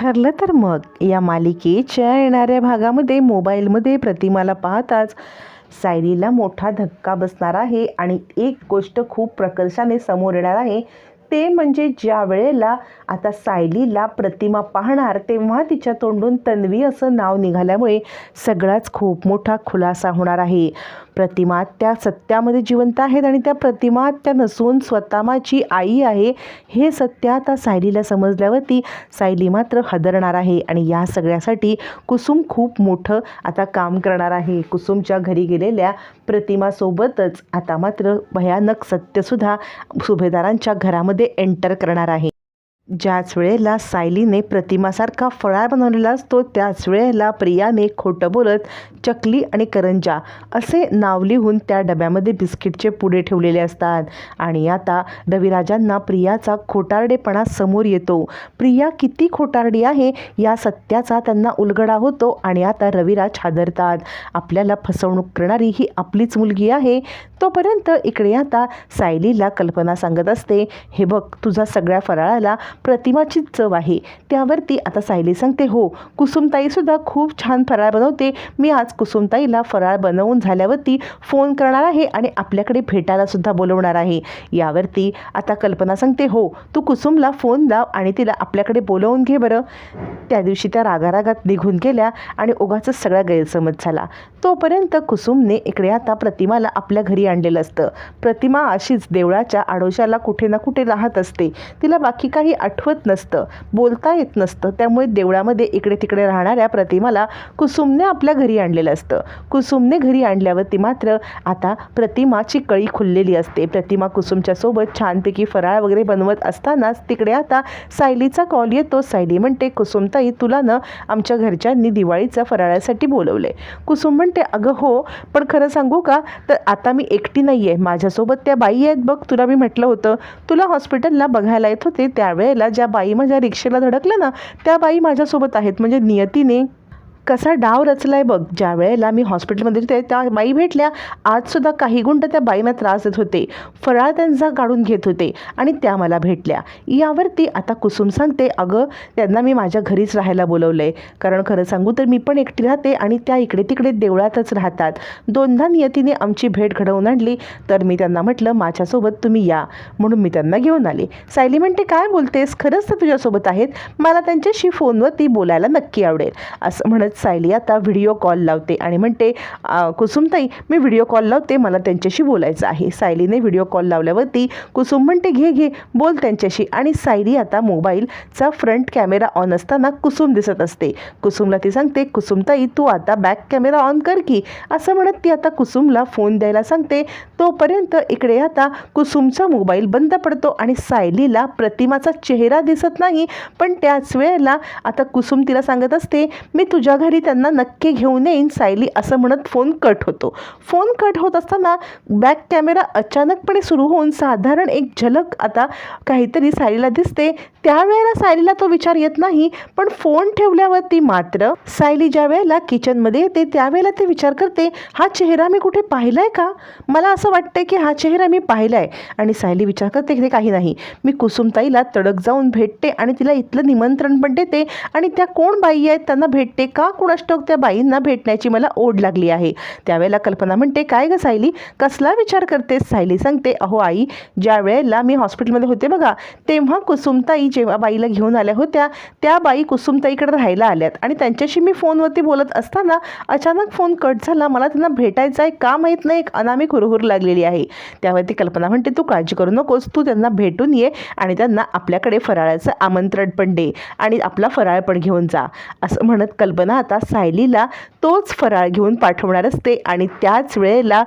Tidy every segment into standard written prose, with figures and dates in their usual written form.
ठरलं तर मग या मालिकेच्या येणाऱ्या भागामध्ये मोबाईलमध्ये प्रतिमाला पाहताच सायलीला मोठा धक्का बसणार आहे आणि एक गोष्ट खूप प्रकर्षाने समोर येणार आहे. ते म्हणजे ज्या वेळेला आता सायलीला प्रतिमा पाहणार तेव्हा तिच्या तोंडून तन्वी असं नाव निघाल्यामुळे सगळाच खूप मोठा खुलासा होणार आहे. प्रतिमा त्या सत्यामध्ये जिवंत आहेत आणि त्या प्रतिमा त्या नसून स्वतः माझी आई आहे हे सत्य आता सायलीला समजल्यावरती सायली मात्र हादरणार आहे. आणि या सगळ्यासाठी कुसुम खूप मोठं आता काम करणार आहे. कुसुमच्या घरी गेलेल्या प्रतिमासोबतच आता मात्र भयानक सत्यसुद्धा सुभेदारांच्या घरामध्ये एंटर करणार आहे. ज्याच वेळेला सायलीने प्रतिमासारखा फराळ बनवलेला असतो त्याच वेळेला प्रियाने खोटं बोलत चकली आणि करंजा असे नाव लिहून त्या डब्यामध्ये बिस्किटचे पुडे ठेवलेले असतात. आणि आता रविराजांना प्रियाचा खोटारडेपणा समोर येतो. प्रिया किती खोटारडी आहे या सत्याचा त्यांना उलगडा होतो आणि आता रविराज हादरतात. आपल्याला फसवणूक करणारी ही आपलीच मुलगी आहे. तोपर्यंत इकडे आता सायलीला कल्पना सांगत असते, हे बघ तुझा सगळ्या फराळाला प्रतिमाची चव आहे. त्यावरती आता सायली सांगते, हो कुसुमताईसुद्धा खूप छान फराळ बनवते. मी आज कुसुमताईला फराळ बनवून झाल्यावरती फोन करणार आहे आणि आपल्याकडे भेटायला सुद्धा बोलवणार आहे. यावरती आता कल्पना सांगते, हो तू कुसुमला फोन लाव आणि तिला आपल्याकडे बोलवून घे बरं. त्या दिवशी त्या रागारागात निघून गेल्या आणि उगाचच सगळा गैरसमज झाला. तोपर्यंत कुसुमने इकडे आता प्रतिमाला आपल्या घरी आणलेलं असतं. प्रतिमा अशीच देवळाच्या आडोशाला कुठे ना कुठे राहत असते. तिला बाकी काही आठवत नसतं, बोलता येत नसतं. त्यामुळे देवळामध्ये इकडे तिकडे राहणाऱ्या प्रतिमाला कुसुमने आपल्या घरी आणलेलं असतं. कुसुमने घरी आणल्यावरती मात्र आता प्रतिमाची कळी खुललेली असते. प्रतिमा कुसुमच्या सोबत छानपैकी फराळ वगैरे बनवत असतानाच तिकडे आता सायलीचा कॉल येतो. सायली म्हणते, कुसुमताई तुला ना आमच्या घरच्यांनी दिवाळीचा फराळासाठी बोलवले. कुसुम म्हणते, अगं हो, पण खरं सांगू का तर आता मी एकटी नाही आहे, माझ्यासोबत त्या बाई आहेत बघ. तुला मी म्हटलं होतं तुला हॉस्पिटलला बघायला येत होते त्यावेळेला ज्या बाई माझ्या रिक्षेला धडकल्या ना त्या बाई माझ्यासोबत आहेत. म्हणजे नियतीने कसा डाव रचलाय बघ. ज्या वेळेला मी हॉस्पिटलमध्ये होते त्या बाई भेटल्या. आजसुद्धा काही गुंड त्या बाईंना त्रास देत होते, फराळ त्यांचा काढून घेत होते आणि त्या मला भेटल्या. यावरती आता कुसुम सांगते, अगं त्यांना मी माझ्या घरीच राहायला बोलवलं आहे. कारण खरं सांगू तर मी पण एकटी राहते आणि त्या इकडे तिकडे देवळातच राहतात. दोनदा नियतीने आमची भेट घडवून आणली तर मी त्यांना म्हटलं माझ्यासोबत तुम्ही या, म्हणून मी त्यांना घेऊन आले. सायली म्हणते, काय बोलतेस, खरंच तर तुझ्यासोबत आहेत, मला त्यांच्याशी फोनवरती बोलायला नक्की आवडेल. असं म्हणत सायली आता व्हिडिओ कॉल लावते आणि म्हणते, कुसुमताई मी व्हिडिओ कॉल लावते, मला त्यांच्याशी बोलायचं आहे. सायलीने व्हिडिओ कॉल लावल्यावरती कुसुम म्हणते, घे घे बोल त्यांच्याशी. आणि सायली आता मोबाईलचा फ्रंट कॅमेरा ऑन असताना कुसुम दिसत असते. कुसुमला ती सांगते, कुसुमताई तू आता बॅक कॅमेरा ऑन कर की. असं म्हणत ती आता कुसुमला फोन द्यायला सांगते. तोपर्यंत इकडे आता कुसुमचा मोबाईल बंद पडतो आणि सायलीला प्रतिमाचा चेहरा दिसत नाही. पण त्याच वेळेला आता कुसुम तिला सांगत असते, मी तुझ्या घरी त्यांना नक्की घेऊन येईन सायली. असं म्हणत फोन कट होतो. फोन कट होत असताना बॅक कॅमेरा अचानकपणे सुरू होऊन साधारण एक झलक आता काहीतरी सायलीला दिसते. त्यावेळेला सायलीला तो विचार येत नाही. पण फोन ठेवल्यावरती मात्र सायली ज्या वेळेला किचनमध्ये येते त्यावेळेला ते विचार करते, हा चेहरा मी कुठे पाहिलाय का, मला असं वाटतंय की हा चेहरा मी पाहिलाय. आणि सायली विचार करते की काही नाही, मी कुसुमताईला तडक जाऊन भेटते आणि तिला इथलं निमंत्रण पण देते आणि त्या कोण बाई आहेत त्यांना भेटते का कुणास ठाऊक, त्या बाईंना भेटण्याची मला ओढ लागली आहे. त्यावेळेला कल्पना म्हणते, काय ग सायली कसला विचार करतेस. सायली सांगते, अहो आई ज्या वेळेला मी हॉस्पिटलमध्ये होते बघा तेव्हा कुसुमताई जेव्हा बाईला घेऊन आल्या होत्या त्या बाई कुसुमताईकडे राहायला आल्यात आणि त्यांच्याशी मी फोनवरती बोलत असताना अचानक फोन कट झाला. मला त्यांना भेटायचं आहे का माहीत नाही, एक अनामिक हुरहुर लागलेली आहे. त्यावरती कल्पना म्हणते, तू काळजी करू नकोस, तू त्यांना भेटून ये आणि त्यांना आपल्याकडे फराळाचं आमंत्रण पण दे आणि आपला फराळ पण घेऊन जा. असं म्हणत कल्पना आता सायलीला तोच फराळ घेऊन पाठवणार असते. आणि त्याच वेळेला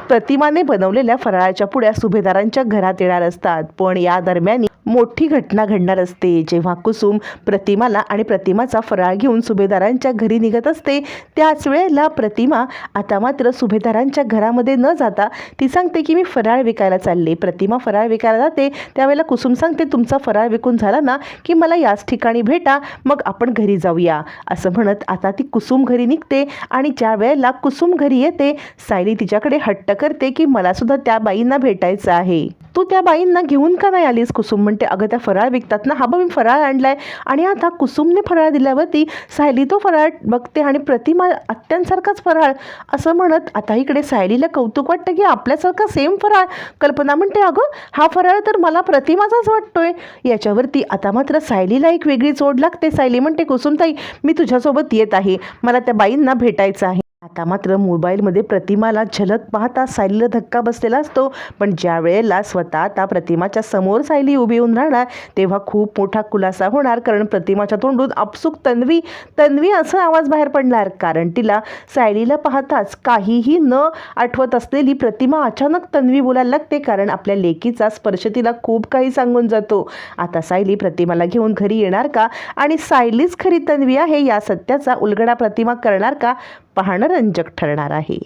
प्रतिमाने बनवलेल्या फराळाच्या पुड्या सुभेदारांच्या घरात येणार असतात. पण या दरम्यान मोठी घटना घडणार असते. जेव्हा कुसुम प्रतिमाला आणि प्रतिमाचा फराळ घेऊन सुभेदारांच्या घरी निघत असते त्याच वेळेला प्रतिमा आता मात्र सुभेदारांच्या घरामध्ये न जाता ती सांगते की मी फराळ विकायला चालले. प्रतिमा फराळ विकायला जाते त्यावेळेला कुसुम सांगते, तुमचा फराळ विकून झाला ना की मला याच ठिकाणी भेटा, मग आपण घरी जाऊया. असं म्हणत आता ती कुसुम घरी निघते आणि ज्या वेळेला कुसुम घरी येते सायली तिच्याकडे हट्ट करते की मला सुद्धा त्या बाईंना भेटायचं आहे, तू त्या बाईंना घेऊन का नाही आलीस. कुसुम म्हणते, अगं त्या फराळ विकतात ना, हा बघ मी फराळ आणलाय. आणि आता कुसुमने फराळ दिल्यावरती सायली तो फराळ बघते आणि प्रतिमा आत्यांसारखाच फराळ असं म्हणत आता इकडे सायलीला कौतुक वाटतं की आपल्यासारखा सेम फराळ. कल्पना म्हणते, अगं हा फराळ तर मला प्रतिमाचाच वाटतोय. याच्यावरती आता मात्र सायलीला एक वेगळीच ओढ लागते. सायली म्हणते, कुसुमताई मी तुझ्यासोबत येत आहे, मला त्या बाईंना भेटायचं आहे. आता मात्र मोबाईलमध्ये प्रतिमाला झलक पाहता सायलीला धक्का बसलेला असतो. पण ज्या वेळेला स्वतः आता प्रतिमाच्या समोर सायली उभी होऊन राहणार तेव्हा खूप मोठा खुलासा होणार. कारण प्रतिमाच्या तोंडून आपसूक तन्वी तन्वी असं आवाज बाहेर पडणार. कारण तिला सायलीला पाहताच काहीही न आठवत असलेली प्रतिमा अचानक तन्वी बोलायला लागते. कारण आपल्या लेकीचा स्पर्श तिला खूप काही सांगून जातो. आता सायली प्रतिमाला घेऊन घरी येणार का आणि सायलीच खरी तन्वी आहे या सत्याचा उलगडा प्रतिमा करणार का, पाहणं रंजक ठरणार आहे.